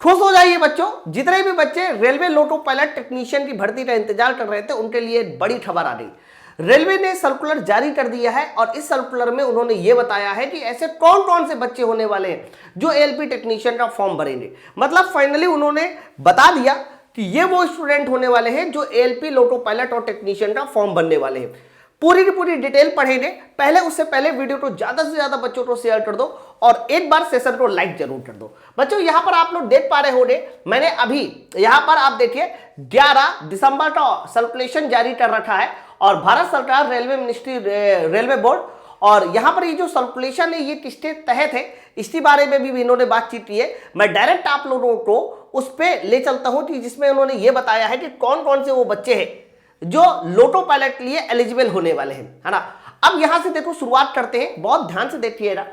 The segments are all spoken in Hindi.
खुश हो जाइए बच्चों, जितने भी बच्चे रेलवे लोको पायलट टेक्नीशियन की भर्ती का इंतजार कर रहे थे उनके लिए बड़ी खबर आ रही। रेलवे ने सर्कुलर जारी कर दिया है और इस सर्कुलर में उन्होंने ये बताया है कि ऐसे कौन कौन से बच्चे होने वाले हैं जो एएलपी टेक्नीशियन का फॉर्म भरेंगे। मतलब फाइनली उन्होंने बता दिया कि ये वो स्टूडेंट होने वाले हैं जो एएलपी लोको पायलट और टेक्नीशियन का फॉर्म भरने वाले हैं। पूरी की पूरी डिटेल पढ़ेंगे। पहले उससे पहले वीडियो को ज्यादा से ज्यादा बच्चों को शेयर कर दो और एक बार सेशन को लाइक जरूर कर दो। बच्चों यहां पर आप लोग देख पा रहे होंगे, मैंने अभी यहां पर आप देखिए 11 दिसंबर का सर्कुलेशन जारी कर रखा है और भारत सरकार रेलवे मिनिस्ट्री रेलवे बोर्ड, और यहां पर ये जो सर्कुलेशन है ये किसके तहत है इसके बारे में भी इन्होंने बातचीत की है। मैं डायरेक्ट आप लोगों को उस पर ले चलता हूं कि जिसमें उन्होंने ये बताया है कि कौन कौन से वो बच्चे हैं जो लोटो पायलट के लिए एलिजिबल होने वाले हैं, है ना। अब यहां से देखो शुरुआत करते हैं, बहुत ध्यान से देखिएगा।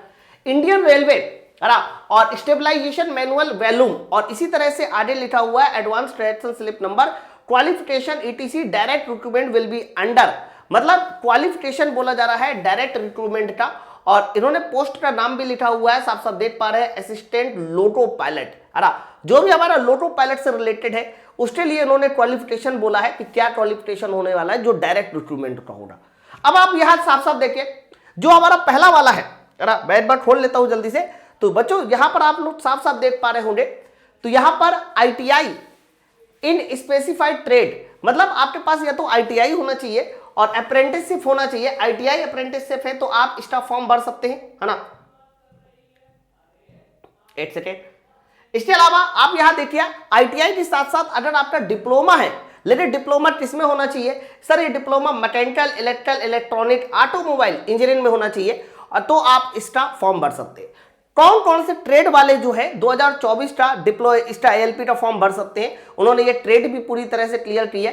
इंडियन रेलवे, है ना, और स्टेबलाइजेशन मैनुअल वॉल्यूम, और इसी तरह से आगे लिखा हुआ है advance transaction slip number, qualification etc, direct recruitment will be under, मतलब क्वालिफिकेशन बोला जा रहा है डायरेक्ट रिक्रूटमेंट का, और इन्होंने पोस्ट का नाम भी लिखा हुआ है, साफ साफ देख पा रहे हैं, असिस्टेंट लोटो पायलट, है ना। जो भी हमारा लोटो पायलट से रिलेटेड है उसके लिए इन्होंने क्वालिफिकेशन बोला है कि क्या क्वालिफिकेशन होने वाला है जो डायरेक्ट रिक्रूटमेंट का होगा। अब आप यहां साफ साफ देखिए जो हमारा पहला वाला है ना, मैं एक बार खोल लेता हूं जल्दी से। तो बच्चों यहां पर आप लोग साफ साफ देख पा रहे होंगे, तो यहां पर आईटीआई इन स्पेसिफाइड ट्रेड, मतलब आपके पास या तो आईटीआई होना चाहिए और अप्रेंटिसशिप होना चाहिए। आईटीआई अप्रेंटिसशिप है तो आप इसका फॉर्म भर सकते हैं, है ना। एक सेकेंड, इसके अलावा आप यहां देखिए आईटीआई के साथ साथ अगर आपका डिप्लोमा है, लेकिन डिप्लोमा किसमें होना चाहिए सर, ये diploma mechanical, electrical, electronic, automobile engineering में होना चाहिए, तो आप इसका फॉर्म भर सकते हैं। कौन कौन से ट्रेड वाले जो है 2024 का इसका एएलपी का फॉर्म भर सकते हैं, उन्होंने ये ट्रेड भी पूरी तरह से क्लियर की है।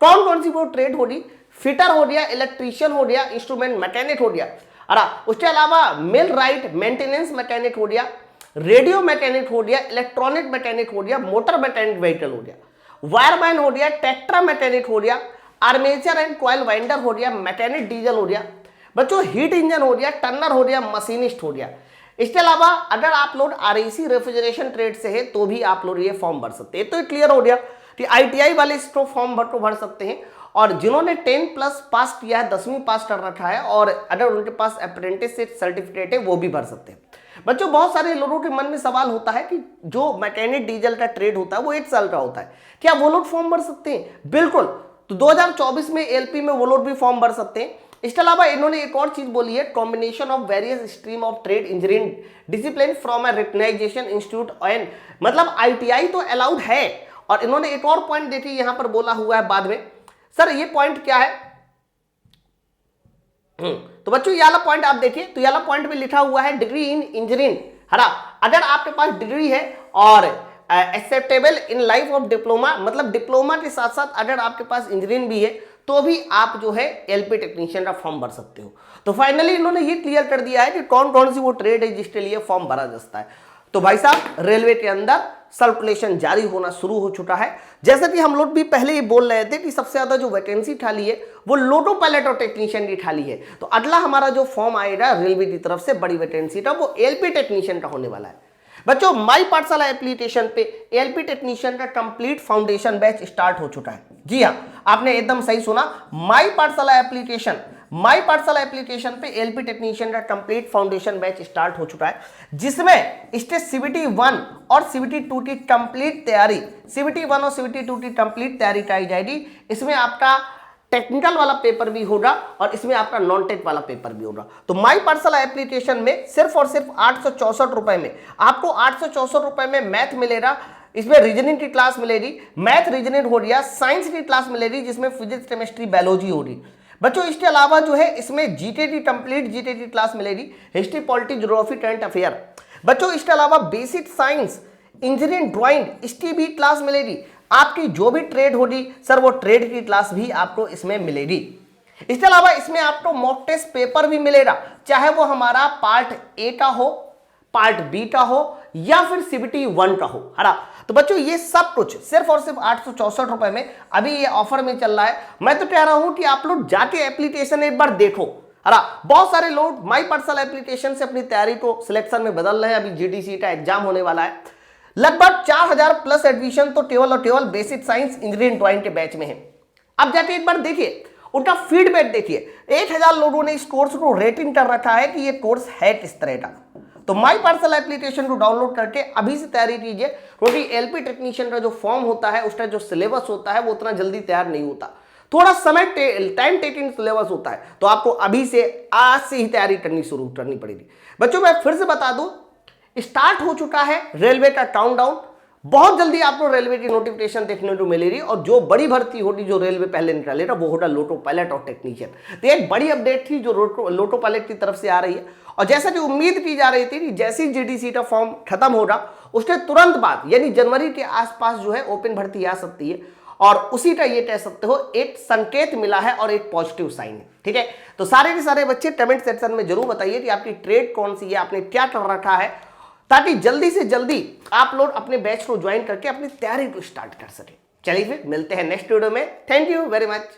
कौन कौन सी वो ट्रेड होगी, फिटर हो गया, इलेक्ट्रीशियन हो गया, इंस्ट्रूमेंट मैकेनिक हो गया, उसके अलावा मिल राइट मेंटेनेंस मैकेनिक हो गया, रेडियो मैकेनिक हो गया, इलेक्ट्रॉनिक मैकेनिक हो गया, मोटर मैकेनिक व्हीकल हो गया, वायरमैन हो गया, ट्रैक्टर मैकेनिक हो गया, आर्मेचर एंड कॉइल वाइंडर हो गया, मैकेनिक डीजल हो गया, बच्चों हीट इंजन हो गया, टर्नर हो गया, मशीनिस्ट हो गया। इसके अलावा अगर आप लोग आरएसी रेफ्रिजरेशन ट्रेड से है तो भी आप लोग ये फॉर्म भर सकते हैं। तो क्लियर हो गया कि आईटीआई वाले इसको फॉर्म भर सकते हैं, और जिन्होंने 10+ पास किया है, 10वीं पास कर रखा है, और अगर उनके पास अप्रेंटिसशिप सर्टिफिकेट है वो भी भर सकते हैं। बच्चों बहुत सारे लोगों के मन में सवाल होता है कि जो मैकेनिक डीजल का ट्रेड होता है वो 1 साल का होता है, क्या वो लोग फॉर्म भर सकते हैं? बिल्कुल, तो 2024 में एएलपी में वो लोग भी फॉर्म भर सकते हैं। इसके अलावा इन्होंने एक और चीज बोली है, combination of various stream of trade engineering discipline from a recognisation institute, and मतलब आईटीआई तो अलाउड है। और इन्होंने एक और पॉइंट देखिए यहां पर बोला हुआ है बाद में, सर ये पॉइंट क्या है, तो बच्चों ये वाला पॉइंट आप देखिए, तो ये वाला पॉइंट में लिखा हुआ है डिग्री इन इंजीनियरिंग, है ना। अगर आपके पास डिग्री है और acceptable in life of diploma, मतलब डिप्लोमा के साथ साथ अगर आपके पास इंजीनियरिंग भी है तो भी आप जो है एलपी टेक्नीशियन का फॉर्म भर सकते हो। तो फाइनली इन्होंने ये क्लियर कर दिया है कि कौन कौन सी वो ट्रेड है जिसके लिए फॉर्म भरा जाता है। तो भाई साहब रेलवे के अंदर सर्कुलेशन जारी होना शुरू हो चुका है। जैसा कि हम लोग भी पहले ही बोल रहे थे कि सबसे ज्यादा जो वैकेंसी खाली है वो लोटो पायलट और टेक्नीशियन की खाली है। तो अगला हमारा जो फॉर्म आएगा रेलवे की तरफ से बड़ी वैकेंसी का, वो एलपी टेक्नीशियन का होने वाला है। बच्चों माई पाठशाला एप्लीकेशन पे एलपी टेक्नीशियन का कंप्लीट फाउंडेशन बैच स्टार्ट हो चुका है। जी हाँ, आपने एकदम सही सुना, माई पाठशाला एप्लीकेशन पे एलपी टेक्नीशियन का कंप्लीट फाउंडेशन बैच स्टार्ट हो चुका है, जिसमें इसके सीबीटी 1 और सीबीटी 2 की कंप्लीट तैयारी, सीबीटी 1 और सीबीटी 2 की कंप्लीट तैयारी कराई जाएगी। इसमें आपका टेक्निकल वाला पेपर भी होगा और इसमें आपका नॉन टेक वाला पेपर भी होगा। तो माई पाठशाला एप्लीकेशन में सिर्फ और सिर्फ 864 रुपए में आपको 864 रुपए में मैथ मिलेगा, इसमें रीजनिंग की क्लास मिलेगी, मैथ रीजनिंग हो गया, साइंस की क्लास मिलेगी जिसमें फिजिक्स, केमिस्ट्री, बायोलॉजी होगी। बच्चों इसके अलावा जो है इसमें जीके की कंप्लीट जीके की क्लास मिलेगी, history, polity, geography, current affair. बच्चों इसके अलावा बेसिक साइंस, इंजीनियरिंग, ड्राइंग, इसकी भी क्लास मिलेगी। आपकी जो भी ट्रेड होगी सर वो ट्रेड की क्लास भी आपको इसमें मिलेगी। इसके अलावा इसमें आपको मॉक टेस्ट पेपर भी मिलेगा, चाहे वो हमारा पार्ट ए का हो, पार्ट बी का हो या फिर सीबीटी 1 का हो, है ना। तो बच्चों ये सब कुछ सिर्फ और सिर्फ 864 रुपए में अभी ये ऑफर में चल रहा है। मैं तो कह रहा हूं कि आप लोग जाके एप्लीकेशन एक बार देखो, है ना। बहुत सारे लोग माई पाठशाला एप्लीकेशन से अपनी तैयारी को सिलेक्शन में बदल रहे हैं, अभी जीडीसी का एग्जाम होने वाला है, लगभग 4000 प्लस एडमिशन तो केवल और केवल बेसिक साइंस इंजीनियरिंग ड्राइंग के बैच में है। अब जाके एक बार देखिए उनका फीडबैक देखिए, 1000 लोगों ने इस कोर्स को रेटिंग कर रखा है कि ये कोर्स है किस तरह का। तो माई पार्सल एप्लीकेशन को डाउनलोड करके अभी से तैयारी कीजिए, क्योंकि एलपी टेक्नीशियन का जो फॉर्म होता है उसका जो सिलेबस होता है वो उतना जल्दी तैयार नहीं होता, थोड़ा समय टाइम टेकिंग सिलेबस होता है। तो आपको अभी से आज से ही तैयारी शुरू करनी पड़ेगी। बच्चों मैं फिर से बता दूं, स्टार्ट हो चुका है रेलवे का काउंटडाउन। बहुत जल्दी आपको रेलवे की नोटिफिकेशन देखने को मिलेगी, और जो बड़ी भर्ती होगी जो रेलवे पहले निकालेगा वो होगा लोटो पायलट और टेक्नीशियन। तो एक बड़ी अपडेट थी जो लोटो पायलट की तरफ से आ रही है, और जैसा कि उम्मीद की जा रही थी कि जैसे ही जीडीसी का फॉर्म खत्म होगा उसके तुरंत बाद यानी जनवरी के आसपास जो है ओपन भर्ती आ सकती है, और उसी का ये कह सकते हो एक संकेत मिला है और एक पॉजिटिव साइन है। ठीक है, तो सारे के सारे बच्चे कमेंट सेक्शन में जरूर बताइए कि आपकी ट्रेड कौन सी है, आपने क्या कर रखा है, ताकि जल्दी से जल्दी आप लोग अपने बैच को ज्वाइन करके अपनी तैयारी को स्टार्ट कर सके। चलिए फिर मिलते हैं नेक्स्ट वीडियो में। Thank you very much.